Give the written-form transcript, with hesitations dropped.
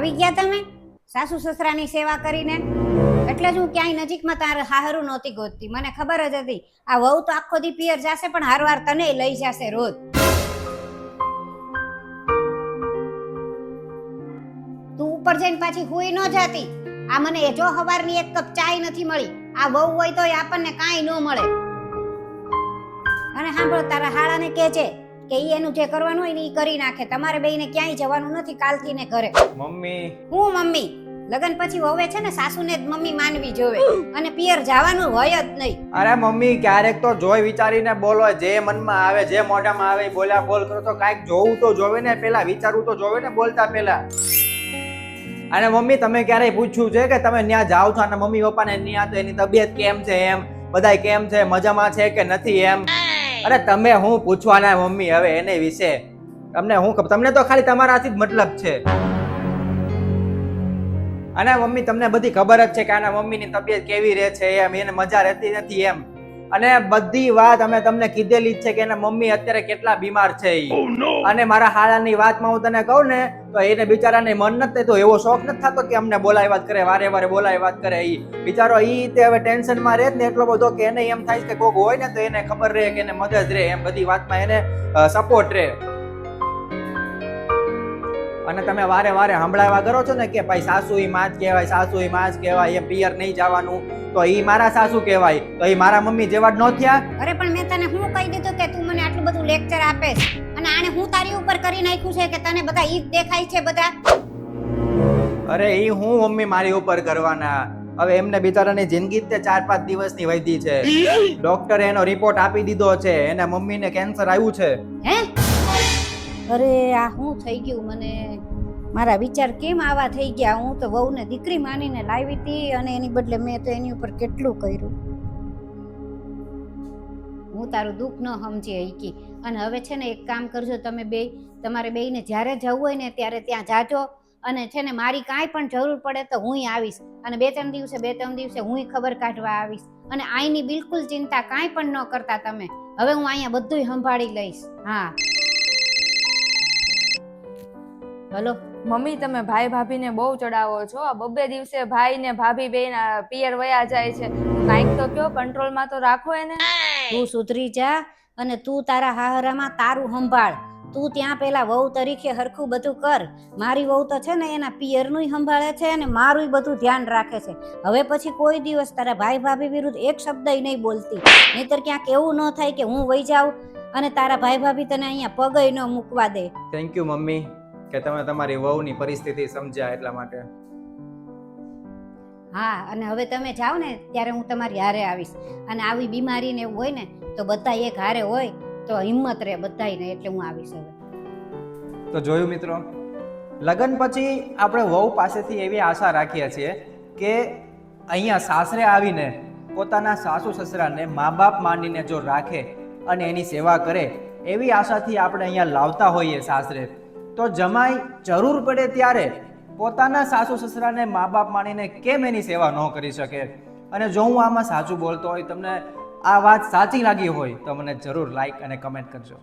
આવી ગયા તમે સાસુ સસરાની સેવા કરીને? એટલે જ હું ક્યાંય નજીકમાં તારે હાહરું નહોતી ગોતતી. મને ખબર જ હતી આ વહુ તો આખો દી પિયર જાશે પણ હારવાર તને લઈ જશે રોજ. તું ઉપર જઈને પાછી હુઈ ન જાતી. આ મને એ જો સવારની એક કપ ચાય નથી મળી. આ વહુ હોય તો આપણને કાંઈ ન મળે. અને સાંભળો, તારા હાળાને કહેજે કે ઈ એનું જે કરવાનું હોય ને ઈ કરી નાખે. તમારે બેયને ક્યાંય જવાનું નથી કાલથી ને ઘરે. મમ્મી હું મમ્મી? લગન પછી હવે છે ને સાસુને જ મમ્મી માનવી જોવે અને પિયર જવાનું હોય જ નહીં. અરે મમ્મી, ક્યારેક તો જોઈ વિચારીને બોલો. જે મનમાં આવે, જે મોઢામાં આવે બોલ્યા બોલ કરો. તો કાંઈક જોવું તો જોવે ને, પેલા વિચારવું તો જોવે ને બોલતા પેલા. અને મમ્મી, તમે ક્યારેય પૂછ્યું છે કે તમે ત્યાં જાઓ છો અને મમ્મી પપ્પાને ત્યાં તો એની તબિયત કેમ છે, એમ બધાય કેમ છે, મજામાં છે કે નથી એમ? અરે તમે હું પૂછવાના મમ્મી હવે એને વિશે? તમને તો ખાલી તમારાથી જ મતલબ છે. અને મમ્મી, તમને બધી ખબર જ છે કે આના મમ્મીની તબિયત કેવી રહે છે એમ, એને મજા રહેતી નથી એમ. અને બધી વાત અમે તમને કીધેલી જ છે કે એના મમ્મી અત્યારે કેટલા બીમાર છે ઈ. અને મારા હાલાની વાતમાં હું તને કહું ને તો એને બિચારાને મન નથી થતો, એવો શોખ નથી થતો કે અમને બોલાય વાત કરે, વારે વારે બોલાય વાત કરે. ઈ બિચારો તે હવે ટેન્શનમાં રહે ને એટલો બધો કે એને એમ થાય કે કોક હોય ને તો એને ખબર રહે કે એને મદદ રહે એમ, બધી વાતમાં એને સપોર્ટ રહે. અને તમે વારે વારે સંભળાવા કરો છો ને કે ભાઈ સાસુ ઈ માં જ કહેવાય, સાસુ ઈ માં જ કહેવાય, એ પિયર નહીં જવાનું, તો ઈ મારા સાસુ કહેવાય, તો ઈ મારા મમ્મી જેવા જ ન થયા? અરે પણ મેં તને હું કહી દીધું કે તું મને આટલું બધું લેક્ચર આપે છે અને આને હું તારી ઉપર કરી નાખ્યું છે કે તને બધા ઈ જ દેખાય છે બધા? અરે ઈ હું મમ્મી મારી ઉપર કરવાના? હવે એમને બિચારાની જિંદગી જ તે 4-5 દિવસની વધી છે. ડોક્ટરે એનો રિપોર્ટ આપી દીધો છે, એના મમ્મીને કેન્સર આવ્યું છે. હે? અરે આ શું થઈ ગયું? મને મારા વિચાર કેમ આવા થઈ ગયા? હું તો વહુને દીકરી માનીને લાવી હતી અને એની બદલે મેં તો એની ઉપર કેટલું કર્યું. હું તારું દુઃખ ન સમજી શકી. અને હવે છે ને એક કામ કરજો, તમે બે તમારે બેયને જ્યારે જવું હોય ને ત્યારે ત્યાં જાજો. અને છે ને મારી કાંઈ પણ જરૂર પડે તો હું આવીશ. અને 2-3 દિવસે હું ખબર કાઢવા આવીશ. અને આઈની બિલકુલ ચિંતા કાંઈ પણ ન કરતા તમે. હવે હું અહીંયા બધુંય સંભાળી લઈશ. હા હલો મમ્મી, તમે ભાઈ ભાભીને બહુ ચડાવો છો. આ 2 દિવસે ભાઈ ને ભાભી બે પિયર વયા જાય છે. કાંઈક તો કયો, કંટ્રોલમાં તો રાખો એને. તું સુધરી જા અને તું તારા હાહરામાં તારું સંભાળ. તું ત્યાં પેલા વહુ તરીકે હરખું બધું કર. મારી વહુ તો છે ને એના પિયરનું સંભાળે છે અને મારું બધું ધ્યાન રાખે છે. હવે પછી કોઈ દિવસ તારા ભાઈ ભાભી વિરુદ્ધ એક શબ્દ નહીં બોલતી, નહીતર ક્યાંક એવું ન થાય કે હું વહી જાઉં અને તારા ભાઈ ભાભી તને અહીંયા પગય ન મૂકવા દે. થેન્ક યુ મમ્મી કે તમે તમારી વહુની પરિસ્થિતિ સમજ્યા એટલા માટે. હા, અને હવે તમે જાઓ ને ત્યારે હું તમારી હારે આવીશ. અને આવી બીમારી ને એવું હોય ને તો બધા એક હારે હોય તો હિંમત રહે બધાયને, એટલે હું આવીશ હવે. તો જોયું મિત્રો, લગ્ન પછી આપણે વહુ પાસેથી એવી આશા રાખીએ છીએ કે અહીંયા સાસરે આવીને પોતાના સાસુ સસરાને મા બાપ માનીને જો રાખે અને એની સેવા કરે, એવી આશાથી આપણે અહીંયા લાવતા હોઈએ સાસરે. તો જમાઈ જરૂર પડે ત્યારે પોતાના સાસુ સસરાને મા બાપ માનીને કેમ એની સેવા ન કરી શકે? અને જો હું આમાં સાચું બોલતો હોય, તમને આ વાત સાચી લાગી હોય તો મને જરૂર લાઈક અને કમેન્ટ કરજો.